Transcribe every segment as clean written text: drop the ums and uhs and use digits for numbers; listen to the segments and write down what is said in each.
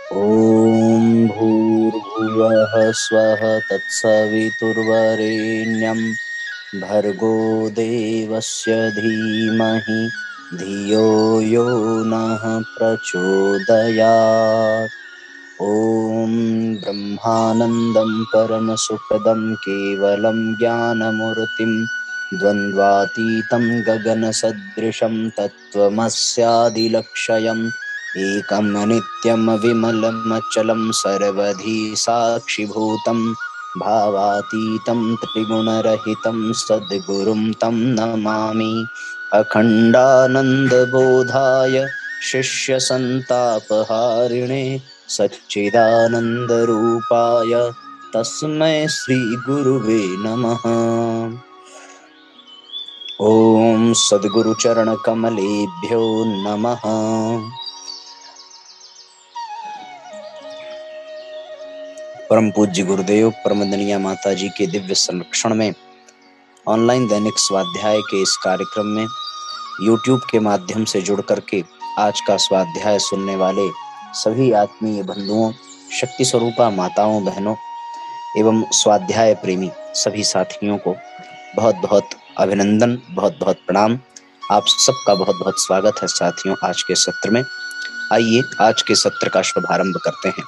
ॐ भूर्भुवः स्वः तत्सवितुर्वरेण्यं भर्गो देवस्य धीमहि धियो यो नः प्रचोदयात्। ॐ ब्रह्मानन्दं परमसुखदं केवलं ज्ञानमूर्तिं द्वन्द्वातीतं गगनसदृशं तत्त्वमस्यादिलक्ष्यम् एकं नित्यं विमलमचलं सर्वधी साक्षिभूतं भावातीतं त्रिगुणरहितं सद्गुरुं तं नमामि। अखण्डानन्दबोधाय शिष्यसन्तापहारिणे सच्चिदानन्दरूपाय तस्मै श्रीगुरुवे नमः। ॐ सद्गुरुचरणकमलेभ्यो नमः। परम पूज्य गुरुदेव परमदनीय माता जी के दिव्य संरक्षण में ऑनलाइन दैनिक स्वाध्याय के इस कार्यक्रम में YouTube के माध्यम से जुड़ करके आज का स्वाध्याय सुनने वाले सभी आत्मीय बंधुओं, शक्ति स्वरूपा माताओं, बहनों एवं स्वाध्याय प्रेमी सभी साथियों को बहुत बहुत अभिनंदन, बहुत बहुत प्रणाम। आप सबका बहुत बहुत स्वागत है साथियों आज के सत्र में। आइए आज के सत्र का शुभारंभ करते हैं।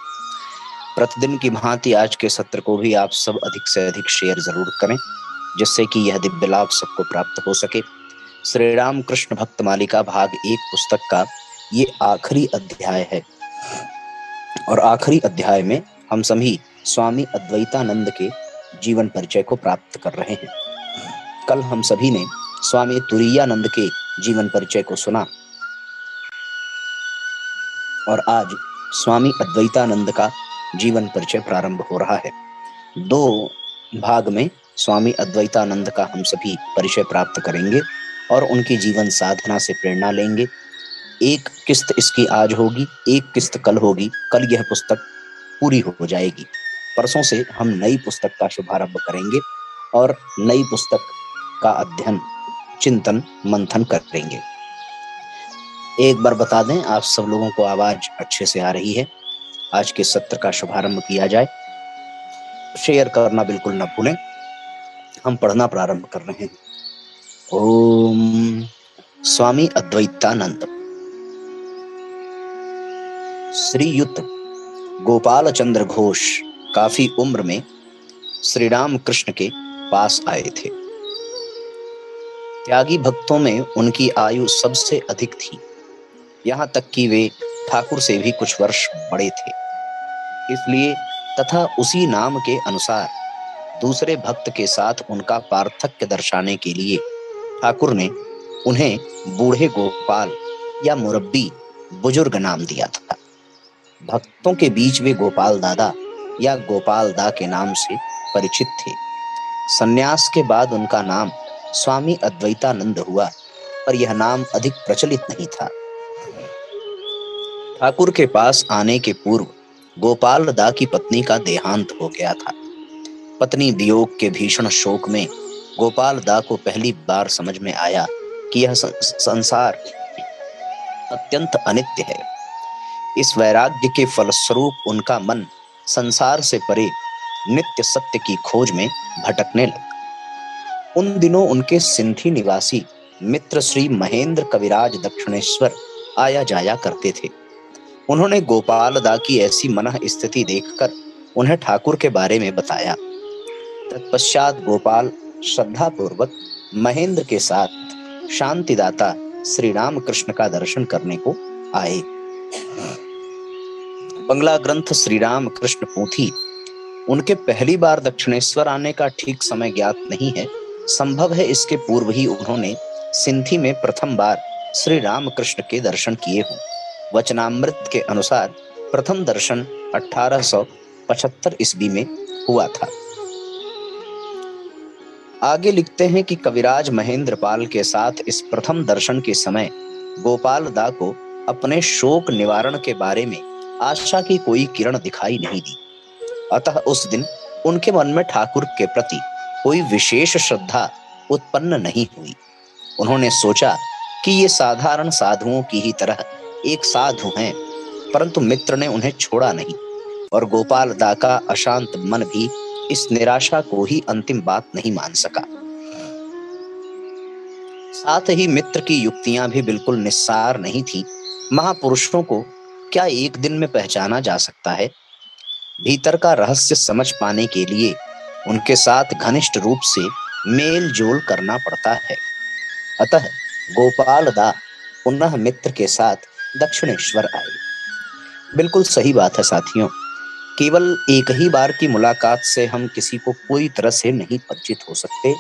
प्रतिदिन की भांति आज के सत्र को भी आप सब अधिक से अधिक शेयर जरूर करें, जिससे कि यह दिव्य लाभ सबको प्राप्त हो सके। श्री राम कृष्ण भक्त मालिका भाग 1 पुस्तक का ये आखिरी अध्याय है और आखिरी अध्याय में हम सभी स्वामी अद्वैतानंद के जीवन परिचय को प्राप्त कर रहे हैं। कल हम सभी ने स्वामी तुरीयानंद के जीवन परिचय को सुना और आज स्वामी अद्वैतानंद का जीवन परिचय प्रारंभ हो रहा है। 2 भाग में स्वामी अद्वैतानंद का हम सभी परिचय प्राप्त करेंगे और उनकी जीवन साधना से प्रेरणा लेंगे। एक किस्त इसकी आज होगी, एक किस्त कल होगी। कल यह पुस्तक पूरी हो जाएगी। परसों से हम नई पुस्तक का शुभारंभ करेंगे और नई पुस्तक का अध्ययन, चिंतन, मंथन करेंगे। एक बार बता दें, आप सब लोगों को आवाज अच्छे से आ रही है? आज के सत्र का शुभारंभ किया जाए। शेयर करना बिल्कुल न भूलें। हम पढ़ना प्रारंभ कर रहे हैं। ओम स्वामी अद्वैतानंद। श्रीयुत गोपाल चंद्र घोष काफी उम्र में श्री राम कृष्ण के पास आए थे। त्यागी भक्तों में उनकी आयु सबसे अधिक थी, यहाँ तक कि वे ठाकुर से भी कुछ वर्ष बड़े थे। इसलिए तथा उसी नाम के अनुसार दूसरे भक्त के साथ उनका पार्थक्य दर्शाने के लिए ठाकुर ने उन्हें बूढ़े गोपाल या मुरब्बी, बुजुर्ग नाम दिया था। भक्तों के बीच वे गोपाल दादा या गोपाल दा के नाम से परिचित थे। संन्यास के बाद उनका नाम स्वामी अद्वैतानंद हुआ, पर यह नाम अधिक प्रचलित नहीं था। ठाकुर के पास आने के पूर्व गोपाल दा की पत्नी का देहांत हो गया था। पत्नी वियोग के भीषण शोक में गोपाल दा को पहली बार समझ में आया कि यह संसार अत्यंत अनित्य है। इस वैराग्य के फलस्वरूप उनका मन संसार से परे नित्य सत्य की खोज में भटकने लगा। उन दिनों उनके सिंधी निवासी मित्र श्री महेंद्र कविराज दक्षिणेश्वर आया जाया करते थे। उन्होंने गोपाल दा की ऐसी मनः स्थिति देखकर उन्हें ठाकुर के बारे में बताया। तत्पश्चात गोपाल श्रद्धा पूर्वक महेंद्र के साथ शांतिदाता श्री राम कृष्ण का दर्शन करने को आए। बंगला ग्रंथ श्री राम कृष्ण पोथी उनके पहली बार दक्षिणेश्वर आने का ठीक समय ज्ञात नहीं है। संभव है इसके पूर्व ही उन्होंने सिंधी में प्रथम बार श्री राम कृष्ण के दर्शन किए हों। वचनामृत के अनुसार प्रथम दर्शन 1875 ईस्वी में हुआ था। आगे लिखते हैं कि कविराज महेंद्र पाल के साथ इस प्रथम दर्शन के समय गोपाल दा को अपने शोक निवारण के बारे में आशा की कोई किरण दिखाई नहीं दी। अतः उस दिन उनके मन में ठाकुर के प्रति कोई विशेष श्रद्धा उत्पन्न नहीं हुई। उन्होंने सोचा कि ये साधारण साधुओं की ही तरह एक साधु हैं परंतु मित्र ने उन्हें छोड़ा नहीं और गोपाल दा का अशांत मन भी इस निराशा को ही अंतिम बात नहीं मान सका। साथ ही मित्र की युक्तियां भी बिल्कुल निस्सार नहीं थी। महापुरुषों को क्या एक दिन में पहचाना जा सकता है? भीतर का रहस्य समझ पाने के लिए उनके साथ घनिष्ठ रूप से मेल जोल करना पड़ता है। अतः गोपाल दा पुनः मित्र के साथ दक्षिणेश्वर आए। बिल्कुल सही बात है साथियों, केवल एक ही बार की मुलाकात से हम किसी को पूरी तरह से नहीं परिचित हो सकते,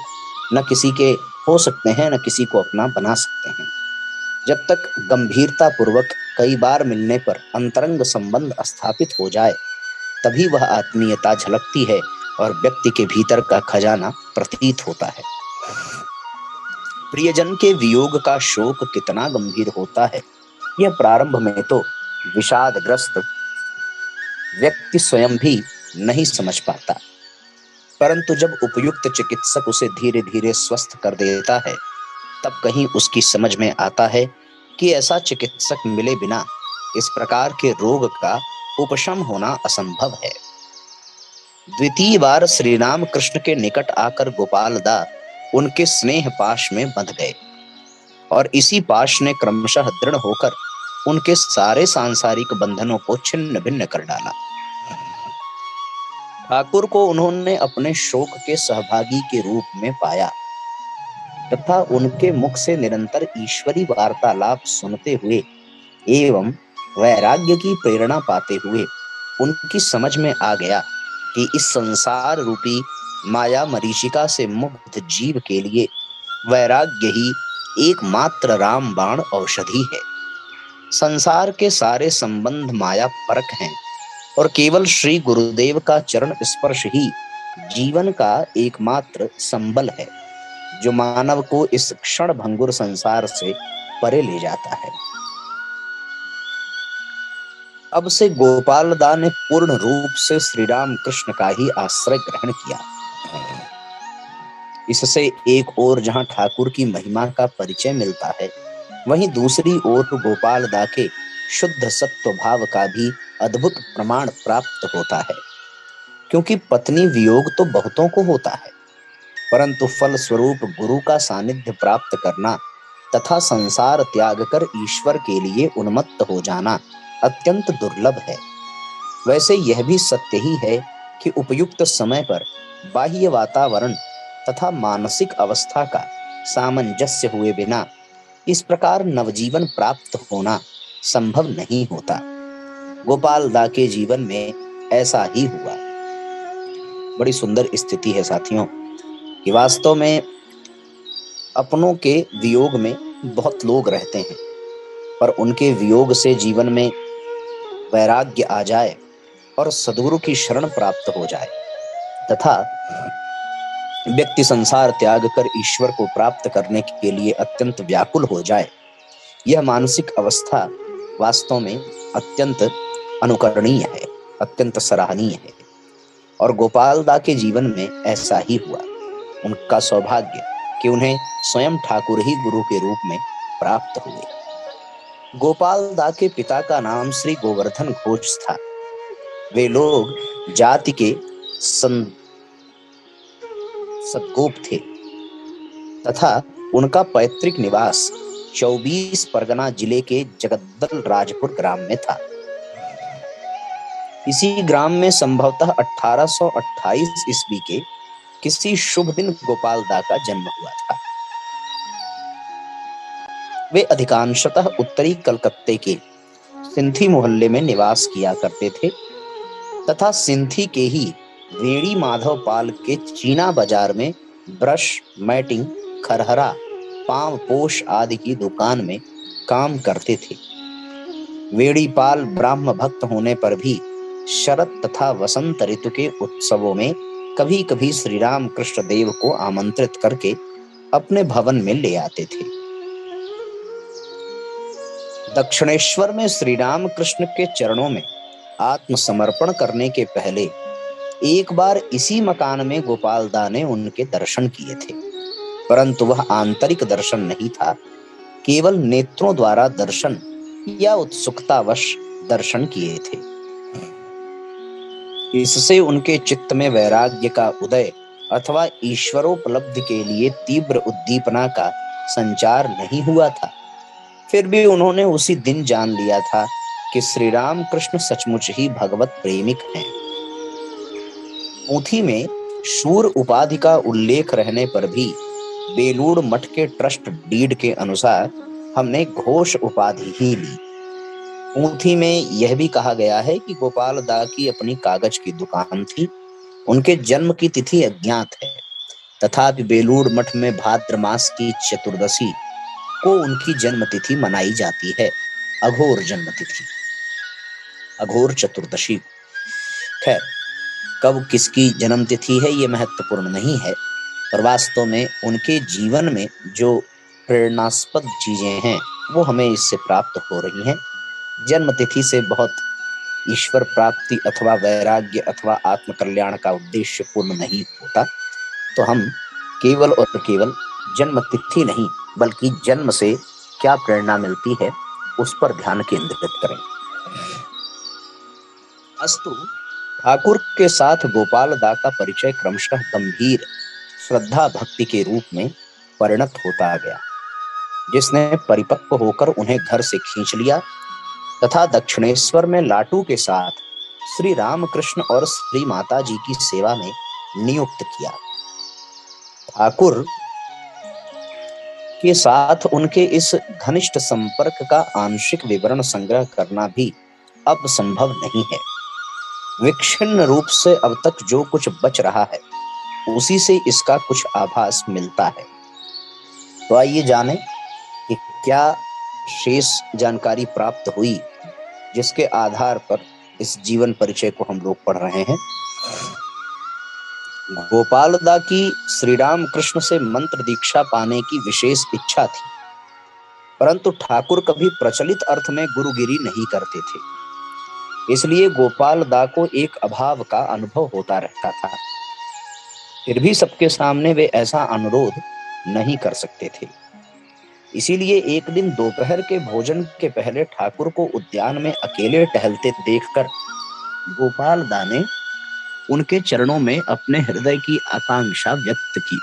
न किसी के हो सकते हैं, न किसी को अपना बना सकते हैं। जब तक गंभीरता पूर्वक कई बार मिलने पर अंतरंग संबंध स्थापित हो जाए, तभी वह आत्मीयता झलकती है और व्यक्ति के भीतर का खजाना प्रतीत होता है। प्रियजन के वियोग का शोक कितना गंभीर होता है, यह प्रारंभ में तो विषादग्रस्त व्यक्ति स्वयं भी नहीं समझ पाता, परंतु जब उपयुक्त चिकित्सक उसे धीरे धीरे स्वस्थ कर देता है, तब कहीं उसकी समझ में आता है कि ऐसा चिकित्सक मिले बिना इस प्रकार के रोग का उपशम होना असंभव है। द्वितीय बार श्री राम कृष्ण के निकट आकर गोपाल दा उनके स्नेह पाश में बंध गए और इसी पाश ने क्रमशः दृढ़ होकर उनके सारे सांसारिक बंधनों को छिन्न भिन्न कर डाला। ठाकुर को उन्होंने अपने शोक के सहभागी के रूप में पाया तथा उनके मुख से निरंतर ईश्वरी वार्तालाप सुनते हुए एवं वैराग्य की प्रेरणा पाते हुए उनकी समझ में आ गया कि इस संसार रूपी माया मरीचिका से मुक्त जीव के लिए वैराग्य ही एकमात्र रामबाण औषधि है। संसार के सारे संबंध माया परक हैं और केवल श्री गुरुदेव का चरण स्पर्श ही जीवन का एकमात्र संबल है, जो मानव को इस क्षण भंगुर संसार से परे ले जाता है। अब से गोपाल दा ने पूर्ण रूप से श्री राम कृष्ण का ही आश्रय ग्रहण किया। इससे एक ओर जहां ठाकुर की महिमा का परिचय मिलता है, वहीं दूसरी ओर गोपाल दा के शुद्ध सत्व भाव का भी अद्भुत प्रमाण प्राप्त होता है। क्योंकि पत्नी वियोग तो बहुतों को होता है, परंतु फल स्वरूप गुरु का सानिध्य प्राप्त करना तथा संसार त्याग कर ईश्वर के लिए उन्मत्त हो जाना अत्यंत दुर्लभ है। वैसे यह भी सत्य ही है कि उपयुक्त समय पर बाह्य वातावरण तथा मानसिक अवस्था का सामंजस्य हुए बिना इस प्रकार नवजीवन प्राप्त होना संभव नहीं होता। गोपाल दा के जीवन में ऐसा ही हुआ। बड़ी सुंदर स्थिति है साथियों कि वास्तव में अपनों के वियोग में बहुत लोग रहते हैं, पर उनके वियोग से जीवन में वैराग्य आ जाए और सद्गुरु की शरण प्राप्त हो जाए तथा व्यक्ति संसार त्याग कर ईश्वर को प्राप्त करने के लिए अत्यंत व्याकुल हो जाए, यह मानसिक अवस्था वास्तव में अत्यंत अनुकरणीय है, अत्यंत सराहनीय है। और गोपाल दा के जीवन में ऐसा ही हुआ। उनका सौभाग्य कि उन्हें स्वयं ठाकुर ही गुरु के रूप में प्राप्त हुए। गोपाल दा के पिता का नाम श्री गोवर्धन घोष था। वे लोग जाति के सदगोप थे तथा उनका पैतृक निवास 24 परगना जिले के जगद्दल राजपुर ग्राम में था। इसी ग्राम में संभवतः 1828 ईस्वी के किसी शुभ दिन गोपाल दा का जन्म हुआ था। वे अधिकांशतः उत्तरी कलकत्ते के सिंथी मोहल्ले में निवास किया करते थे तथा सिंथी के ही वेणी माधव पाल के चीना बाजार में ब्रश, मैटिंग, खरहरा, पांव पोश आदि की दुकान में काम करते थे। वेणीपाल ब्राह्म भक्त होने पर भी शरद तथा वसंत ऋतु के उत्सवों में कभी कभी श्री राम कृष्ण देव को आमंत्रित करके अपने भवन में ले आते थे। दक्षिणेश्वर में श्री राम कृष्ण के चरणों में आत्मसमर्पण करने के पहले एक बार इसी मकान में गोपाल दा ने उनके दर्शन किए थे, परंतु वह आंतरिक दर्शन नहीं था, केवल नेत्रों द्वारा दर्शन या उत्सुकतावश दर्शन किए थे। इससे उनके चित्त में वैराग्य का उदय अथवा ईश्वरोपलब्धि के लिए तीव्र उद्दीपना का संचार नहीं हुआ था। फिर भी उन्होंने उसी दिन जान लिया था कि श्री राम कृष्ण सचमुच ही भगवत प्रेमिक हैं। पोथी में शूर उपाधि का उल्लेख रहने पर भी बेलूड़ मठ के ट्रस्ट डीड के अनुसार हमने घोष उपाधि ही ली। पोथी में यह भी कहा गया है कि गोपाल दा की अपनी कागज की दुकान थी। उनके जन्म की तिथि अज्ञात है, तथापि बेलूड़ मठ में भाद्र मास की चतुर्दशी को उनकी जन्म तिथि मनाई जाती है, अघोर जन्म तिथि, अघोर चतुर्दशी। खैर, कब किसकी जन्म तिथि है ये महत्वपूर्ण नहीं है, पर वास्तव में उनके जीवन में जो प्रेरणास्पद चीजें हैं वो हमें इससे प्राप्त हो रही हैं। जन्म तिथि से बहुत ईश्वर प्राप्ति अथवा वैराग्य अथवा आत्मकल्याण का उद्देश्य पूर्ण नहीं होता। तो हम केवल और केवल जन्म तिथि नहीं बल्कि जन्म से क्या प्रेरणा मिलती है उस पर ध्यान केंद्रित करें। अस्तु, ठाकुर के साथ गोपाल दा का परिचय क्रमशः गंभीर श्रद्धा भक्ति के रूप में परिणत होता गया, जिसने परिपक्व होकर उन्हें घर से खींच लिया तथा दक्षिणेश्वर में लाटू के साथ श्री रामकृष्ण और श्री माता जी की सेवा में नियुक्त किया। ठाकुर के साथ उनके इस घनिष्ठ संपर्क का आंशिक विवरण संग्रह करना भी अब संभव नहीं है। विक्षिन्न रूप से अब तक जो कुछ बच रहा है उसी से इसका कुछ आभास मिलता है। तो आइए जानें कि क्या शेष जानकारी प्राप्त हुई जिसके आधार पर इस जीवन परिचय को हम लोग पढ़ रहे हैं। गोपाल दा की श्री राम कृष्ण से मंत्र दीक्षा पाने की विशेष इच्छा थी, परंतु ठाकुर कभी प्रचलित अर्थ में गुरुगिरी नहीं करते थे, इसलिए गोपाल दा को एक अभाव का अनुभव होता रहता था। फिर भी सबके सामने वे ऐसा अनुरोध नहीं कर सकते थे। इसीलिए एक दिन दोपहर के भोजन के पहले ठाकुर को उद्यान में अकेले टहलते देखकर गोपाल दा ने उनके चरणों में अपने हृदय की आकांक्षा व्यक्त की।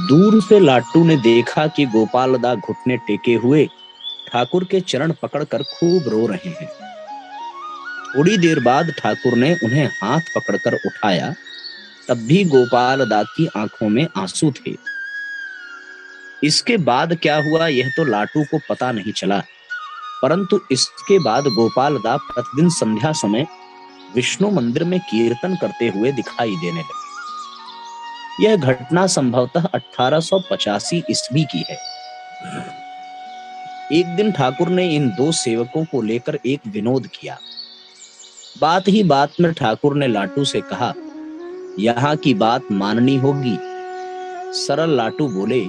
दूर से लाटू ने देखा कि गोपाल दा घुटने टेके हुए ठाकुर के चरण पकड़कर खूब रो रहे हैं। थोड़ी देर बाद ठाकुर ने उन्हें हाथ पकड़कर उठाया, तब भी गोपाल दा की आंखों में आंसू थे। इसके बाद क्या हुआ यह तो लाटू को पता नहीं चला, परंतु इसके बाद गोपाल दा प्रतिदिन संध्या समय विष्णु मंदिर में कीर्तन करते हुए दिखाई देने लगे। यह घटना संभवतः 1885 ईस्वी की है। एक दिन ठाकुर ने इन दो सेवकों को लेकर एक विनोद किया। बात ही बात में ठाकुर ने लाटू से कहा, यहाँ की बात माननी होगी। सरल लाटू बोले,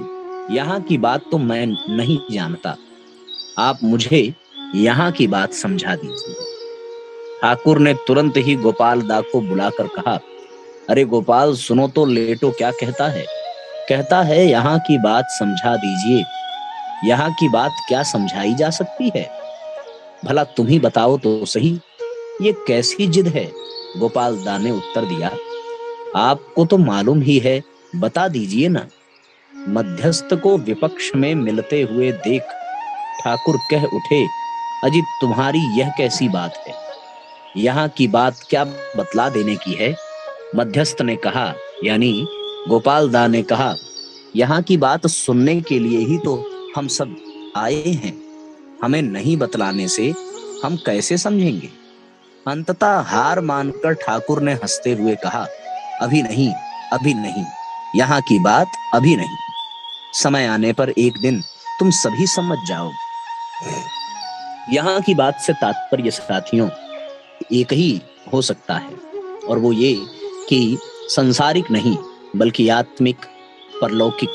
यहाँ की बात तो मैं नहीं जानता, आप मुझे यहाँ की बात समझा दीजिए। ठाकुर ने तुरंत ही गोपाल दा को बुलाकर कहा, अरे गोपाल सुनो तो, लेटो क्या कहता है। कहता है यहाँ की बात समझा दीजिए। यहाँ की बात क्या समझाई जा सकती है, भला तुम ही बताओ तो सही, ये कैसी जिद है। गोपाल दा ने उत्तर दिया, आपको तो मालूम ही है, बता दीजिए ना। मध्यस्थ को विपक्ष में मिलते हुए देख ठाकुर कह उठे, अजी तुम्हारी यह कैसी बात है, यहाँ की बात क्या बतला देने की है। मध्यस्थ ने कहा, यानी गोपाल दा ने कहा, यहाँ की बात सुनने के लिए ही तो हम सब आए हैं, हमें नहीं बतलाने से हम कैसे समझेंगे। अंततः हार मानकर ठाकुर ने हंसते हुए कहा, अभी नहीं, अभी नहीं, यहाँ की बात अभी नहीं, समय आने पर एक दिन तुम सभी समझ जाओ। यहाँ की बात से तात्पर्य साथियों एक ही हो सकता है, और वो ये कि संसारिक नहीं बल्कि आत्मिक परलौकिक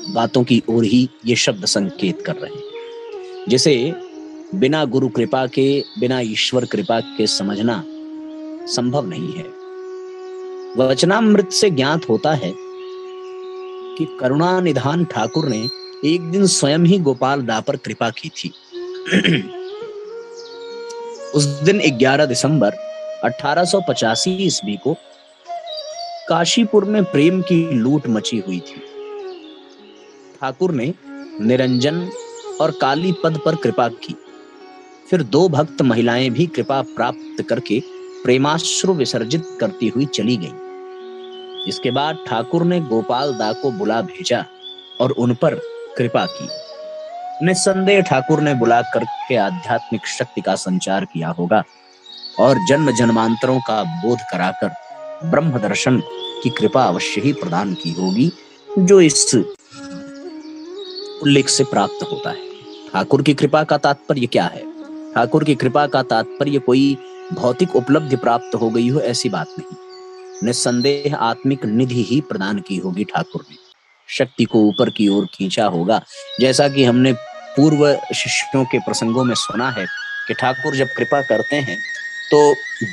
बातों की ओर ही ये शब्द संकेत कर रहे हैं, जिसे बिना गुरु कृपा के, बिना ईश्वर कृपा के समझना संभव नहीं है। वचनामृत से ज्ञात होता है कि करुणा निधान ठाकुर ने एक दिन स्वयं ही गोपाल दा पर कृपा की थी। उस दिन 11 दिसंबर 1885 ईस्वी को काशीपुर में प्रेम की लूट मची हुई थी। ठाकुर ने निरंजन और काली पद पर कृपा की। फिर दो भक्त महिलाएं भी कृपा प्राप्त करके प्रेमाश्रु विसर्जित करती हुई चली गईं। इसके बाद ठाकुर ने गोपाल दा को बुला भेजा और उन पर कृपा की। निस्संदेह ठाकुर ने बुला करके आध्यात्मिक शक्ति का संचार किया होगा और जन्म जन्मांतरों का बोध कराकर ब्रह्म दर्शन की कृपा अवश्य ही प्रदान की होगी, जो इस उल्लेख से प्राप्त होता है। ठाकुर की कृपा का तात्पर्य क्या है? ठाकुर की कृपा का तात्पर्य कोई भौतिक उपलब्धि प्राप्त हो गई हो, ऐसी बात नहीं। निस्संदेह आत्मिक निधि ही प्रदान की होगी। ठाकुर ने शक्ति को ऊपर की ओर खींचा होगा। जैसा कि हमने पूर्व शिष्यों के प्रसंगों में सुना है कि ठाकुर जब कृपा करते हैं तो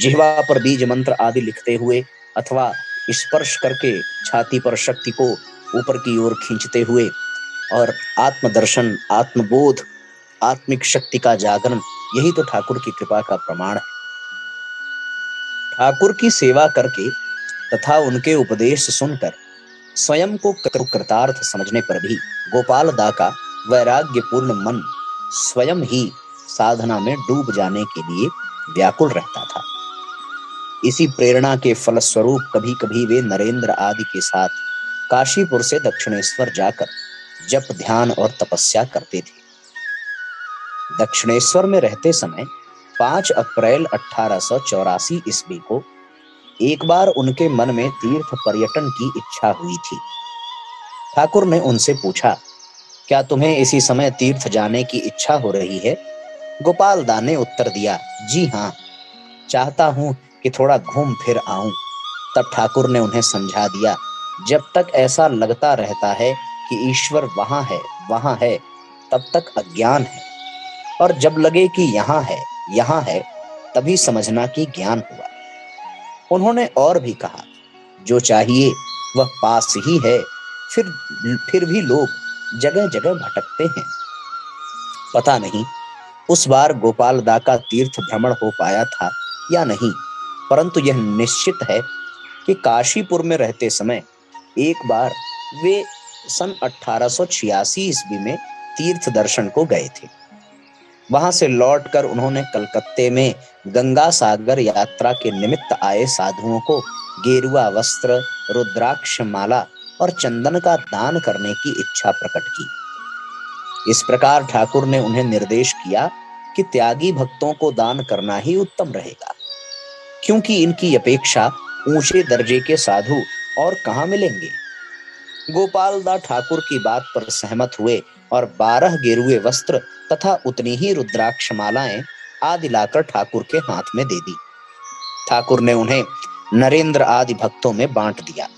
जिह्वा पर बीज मंत्र आदि लिखते हुए अथवा स्पर्श करके छाती पर शक्ति को ऊपर की ओर खींचते हुए और आत्मदर्शन, आत्मबोध, आत्मिक शक्ति का जागरण, यही तो ठाकुर की कृपा का प्रमाण है। ठाकुर की सेवा करके तथा उनके उपदेश सुनकर स्वयं को कृतार्थ समझने पर भी गोपाल दा का वैराग्यपूर्ण मन स्वयं ही साधना में डूब जाने के लिए व्याकुल रहता था। इसी प्रेरणा के फलस्वरूप कभी कभी वे नरेंद्र आदि के साथ काशीपुर से दक्षिणेश्वर जाकर जप, ध्यान और तपस्या करते थे। दक्षिणेश्वर में रहते समय 5 अप्रैल 1884 ईस्वी को एक बार उनके मन में तीर्थ पर्यटन की इच्छा हुई थी। ठाकुर ने उनसे पूछा, क्या तुम्हें इसी समय तीर्थ जाने की इच्छा हो रही है? गोपाल दा ने उत्तर दिया, जी हाँ, चाहता हूं कि थोड़ा घूम फिर आऊं। तब ठाकुर ने उन्हें समझा दिया, जब तक ऐसा लगता रहता है कि ईश्वर वहां है, तब तक अज्ञान है, और जब लगे कि यहाँ है, तभी समझना कि ज्ञान हुआ। उन्होंने और भी कहा, जो चाहिए वह पास ही है, फिर भी लोग जगह जगह भटकते हैं। पता नहीं उस बार गोपाल दा का तीर्थ भ्रमण हो पाया था या नहीं, परंतु यह निश्चित है कि काशीपुर में रहते समय एक बार वे सन 1886 ईस्वी में तीर्थ दर्शन को गए थे। वहां से लौटकर उन्होंने कलकत्ते में गंगा सागर यात्रा के निमित्त आए साधुओं को गेरुआ वस्त्र, रुद्राक्ष माला और चंदन का दान करने की इच्छा प्रकट की। इस प्रकार ठाकुर ने उन्हें निर्देश किया कि त्यागी भक्तों को दान करना ही उत्तम रहेगा, क्योंकि इनकी अपेक्षा ऊंचे दर्जे के साधु और कहां मिलेंगे। गोपाल दा ठाकुर की बात पर सहमत हुए और 12 गेरुए वस्त्र तथा उतनी ही रुद्राक्ष मालाएं आदि लाकर ठाकुर के हाथ में दे दी। ठाकुर ने उन्हें नरेंद्र आदि भक्तों में बांट दिया।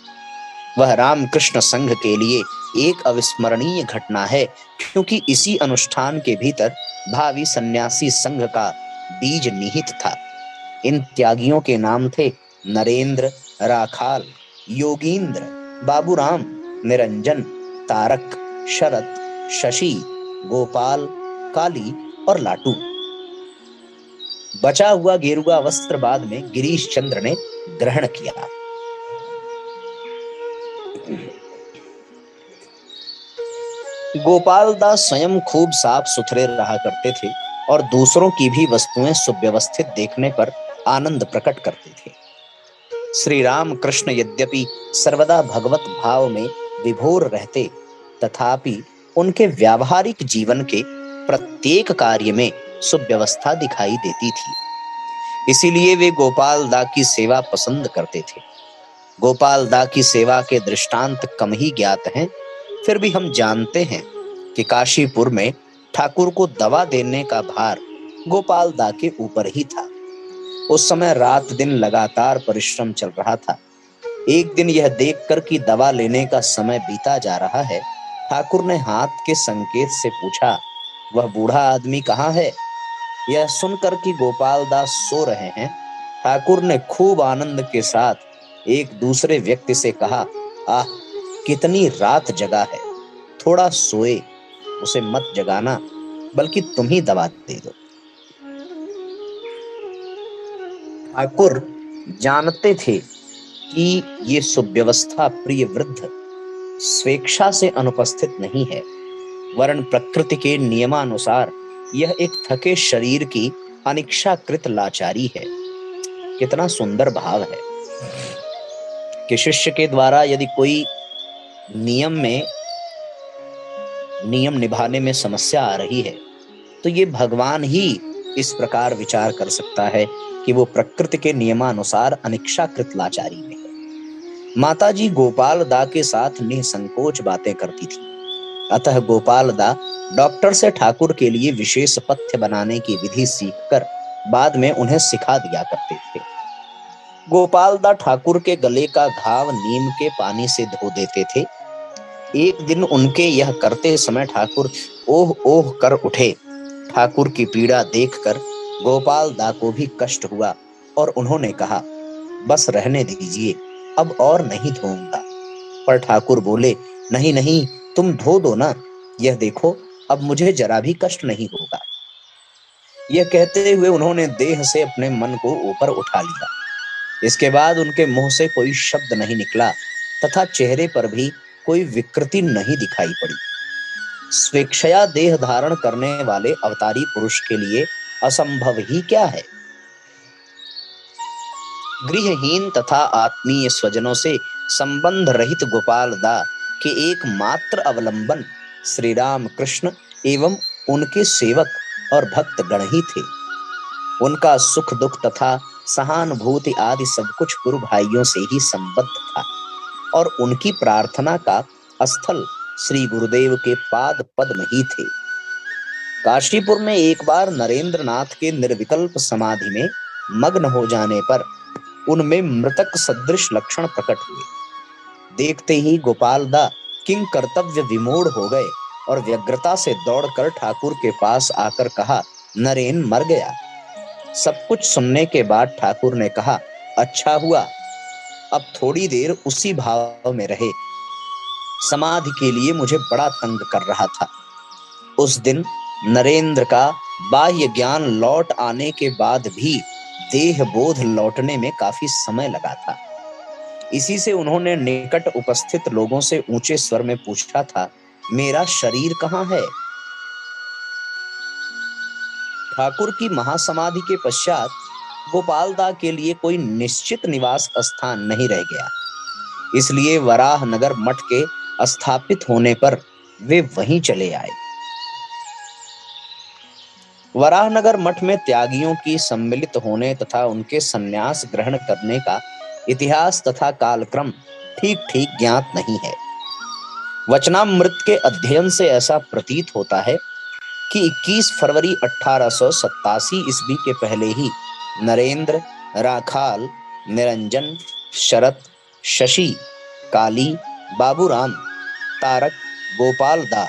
वह रामकृष्ण संघ के लिए एक अविस्मरणीय घटना है, क्योंकि इसी अनुष्ठान के भीतर भावी सन्यासी संघ का बीज निहित था। इन त्यागियों के नाम थे नरेंद्र, राखाल, योगींद्र, बाबूराम, निरंजन, तारक, शरत, शशि, गोपाल, काली और लाटू। बचा हुआ गेरुआ वस्त्र बाद में गिरीश चंद्र ने ग्रहण किया। गोपाल दास स्वयं खूब साफ सुथरे रहा करते थे और दूसरों की भी वस्तुएं सुव्यवस्थित देखने पर आनंद प्रकट करते थे। श्री राम कृष्ण यद्यपि सर्वदा भगवत भाव में विभोर रहते, तथापि उनके व्यावहारिक जीवन के प्रत्येक कार्य में सुव्यवस्था दिखाई देती थी। इसीलिए वे गोपाल दा की सेवा पसंद करते थे। गोपाल दा की सेवा के दृष्टांत कम ही ज्ञात हैं, फिर भी हम जानते हैं कि काशीपुर में ठाकुर को दवा देने का भार गोपाल दा के ऊपर ही था। उस समय रात दिन लगातार परिश्रम चल रहा था। एक दिन यह देखकर कि दवा लेने का समय बीता जा रहा है, ठाकुर ने हाथ के संकेत से पूछा, वह बूढ़ा आदमी कहाँ है? यह सुनकर कि गोपाल दास सो रहे हैं, ठाकुर ने खूब आनंद के साथ एक दूसरे व्यक्ति से कहा, आह, कितनी रात जगा है, थोड़ा सोए, उसे मत जगाना, बल्कि तुम ही दवा दे दो। ठाकुर जानते थे कि ये सुव्यवस्था प्रिय वृद्ध स्वेच्छा से अनुपस्थित नहीं है, वरन प्रकृति के नियमानुसार यह एक थके शरीर की अनिच्छाकृत लाचारी है। कितना सुंदर भाव है कि शिष्य के द्वारा यदि कोई नियम निभाने में समस्या आ रही है तो ये भगवान ही इस प्रकार विचार कर सकता है कि वो प्रकृति के नियमानुसार अनिच्छाकृत लाचारी में है। माताजी गोपाल दा के साथ निसंकोच बातें करती थी, अतः गोपाल दा डॉक्टर से ठाकुर के लिए विशेष पथ्य बनाने की विधि सीखकर बाद में उन्हें सिखा दिया करते थे। गोपाल दा ठाकुर के गले का घाव नीम के पानी से धो देते थे। एक दिन उनके यह करते समय ठाकुर ओह ओह कर उठे। ठाकुर की पीड़ा देखकर गोपाल दा को भी कष्ट हुआ और उन्होंने कहा, बस रहने दीजिए, अब और नहीं धोऊंगा। पर ठाकुर बोले, नहीं नहीं, तुम धो दो ना, यह देखो अब मुझे जरा भी कष्ट नहीं होगा। यह कहते हुए उन्होंने देह से अपने मन को ऊपर उठा लिया। इसके बाद उनके मुंह से कोई शब्द नहीं निकला तथा चेहरे पर भी कोई विकृति नहीं दिखाई पड़ी। स्वेच्छया देह धारण करने वाले अवतारी पुरुष के लिए असंभव ही क्या है। गृहहीन तथा आत्मीय स्वजनों से संबंध रहित गोपाल दा के एकमात्र अवलंबन श्री राम कृष्ण एवं उनके सेवक और भक्त गण ही थे। उनका सुख दुख तथा सहानुभूति आदि सब कुछ गुरु भाइयों से ही संबद्ध था और उनकी प्रार्थना का स्थल श्री गुरुदेव के पाद पद्म ही थे। काशीपुर में एक बार नरेंद्र नाथ के निर्विकल्प समाधि में मग्न हो जाने पर उनमें मृतक सदृश लक्षण प्रकट हुए। देखते ही गोपाल दा किंग कर्तव्य विमूढ़ हो गए और व्यग्रता से दौड़कर ठाकुर के पास आकर कहा, नरेन मर गया। सब कुछ सुनने के बाद ठाकुर ने कहा, अच्छा हुआ, अब थोड़ी देर उसी भाव में रहे, समाधि के लिए मुझे बड़ा तंग कर रहा था। उस दिन नरेंद्र का बाह्य ज्ञान लौट आने के बाद भी देह बोध लौटने में काफी समय लगा था। इसी से उन्होंने निकट उपस्थित लोगों से ऊंचे स्वर में पूछा था, मेरा शरीर कहाँ है? ठाकुर की महासमाधि के पश्चात गोपाल दा के लिए कोई निश्चित निवास स्थान नहीं रह गया, इसलिए वराह नगर मठ के स्थापित होने पर वे वहीं चले आए। वराहनगर मठ में त्यागियों की सम्मिलित होने तथा उनके संन्यास ग्रहण करने का इतिहास तथा कालक्रम ठीक ठीक ज्ञात नहीं है। वचनामृत के अध्ययन से ऐसा प्रतीत होता है कि 21 फरवरी 1887 ईस्वी के पहले ही नरेंद्र, राखाल, निरंजन, शरत, शशि, काली, बाबूराम, तारक, गोपाल दा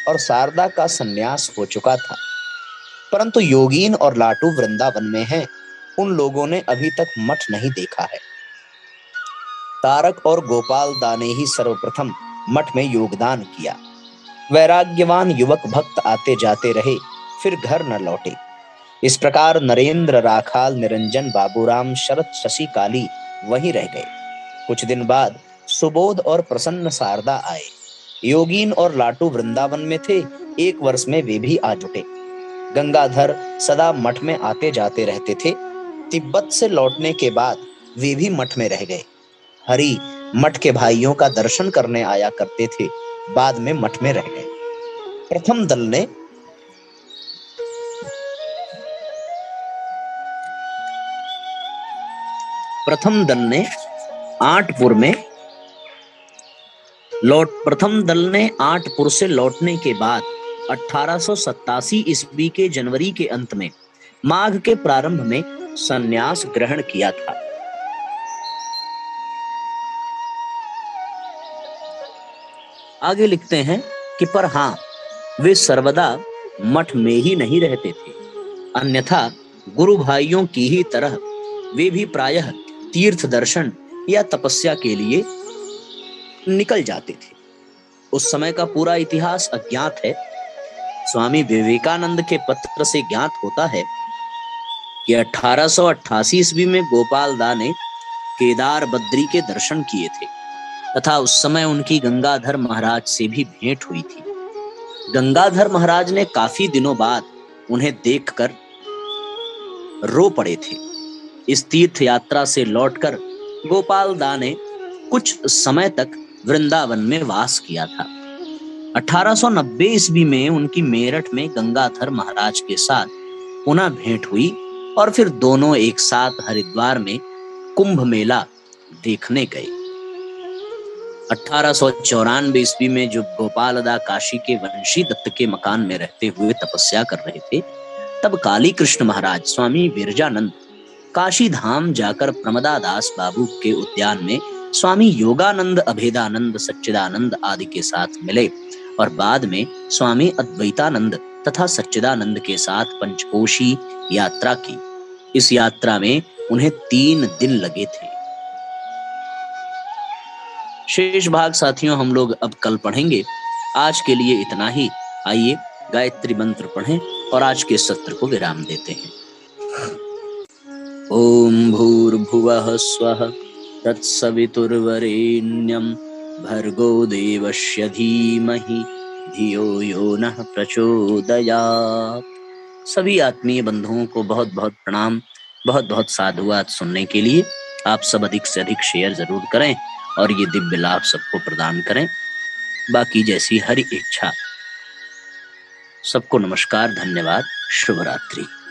और शारदा का संन्यास हो चुका था, परंतु योगीन और लाटू वृंदावन में हैं। उन लोगों ने अभी तक मठ नहीं देखा है। तारक और गोपाल दा ने ही सर्वप्रथम मठ में योगदान किया। वैराग्यवान युवक भक्त आते जाते रहे, फिर घर न लौटे। इस प्रकार नरेंद्र, राखाल, निरंजन, बाबूराम, शरत, शशि, काली वहीं रह गए। कुछ दिन बाद सुबोध और प्रसन्न शारदा आए। योगीन और लाटू वृंदावन में थे। 1 वर्ष में वे भी आ जुटे। गंगाधर सदा मठ में आते जाते रहते थे। तिब्बत से लौटने के बाद वे भी मठ में रह गए। हरि मठ के भाइयों का दर्शन करने आया करते थे, बाद में मठ में रह गए। प्रथम दल ने आठपुर से लौटने के बाद 1887 ईस्वी के जनवरी के अंत में माघ के प्रारंभ में संन्यास ग्रहण किया था। आगे लिखते हैं कि पर हाँ, वे सर्वदा मठ में ही नहीं रहते थे, अन्यथा गुरु भाइयों की ही तरह वे भी प्रायः तीर्थ दर्शन या तपस्या के लिए निकल जाते थे। उस समय का पूरा इतिहास अज्ञात है। स्वामी विवेकानंद के पत्र से ज्ञात होता है कि 1888 ईस्वी में गोपाल दा ने केदार बद्री के दर्शन किए थे तथा उस समय उनकी गंगाधर महाराज से भी भेंट हुई थी। गंगाधर महाराज ने काफी दिनों बाद उन्हें देखकर रो पड़े थे। इस तीर्थ यात्रा से लौटकर गोपाल दा ने कुछ समय तक वृंदावन में वास किया था। 1890 ईस्वी में उनकी मेरठ में गंगाधर महाराज के साथ पुनः भेंट हुई और फिर दोनों एक साथ हरिद्वार में कुंभ मेला देखने गए। 1894 ईस्वी में जब गोपाल दा काशी के वंशी दत्त के मकान में रहते हुए तपस्या कर रहे थे, तब काली कृष्ण महाराज स्वामी विरजानंद काशी धाम जाकर प्रमदा दास बाबू के उद्यान में स्वामी योगानंद, अभेदानंद, सच्चिदानंद आदि के साथ मिले और बाद में स्वामी अद्वैतानंद तथा सच्चिदानंद के साथ पंचकोशी यात्रा की। इस यात्रा में उन्हें 3 दिन लगे थे। शेष भाग साथियों हम लोग अब कल पढ़ेंगे। आज के लिए इतना ही। आइए गायत्री मंत्र पढ़ें और आज के सत्र को विराम देते हैं। ओम भूर्भुवः स्वः तत्सवितुर्वरेण्यं भर्गो देवस्य धीमहि धियो यो नः प्रचोदयात्। सभी आत्मीय बंधुओं को बहुत बहुत प्रणाम, बहुत बहुत साधुवाद सुनने के लिए। आप सब अधिक से अधिक शेयर जरूर करें और ये दिव्य लाभ सबको प्रदान करें। बाकी जैसी हरि इच्छा। सबको नमस्कार, धन्यवाद, शुभ रात्रि।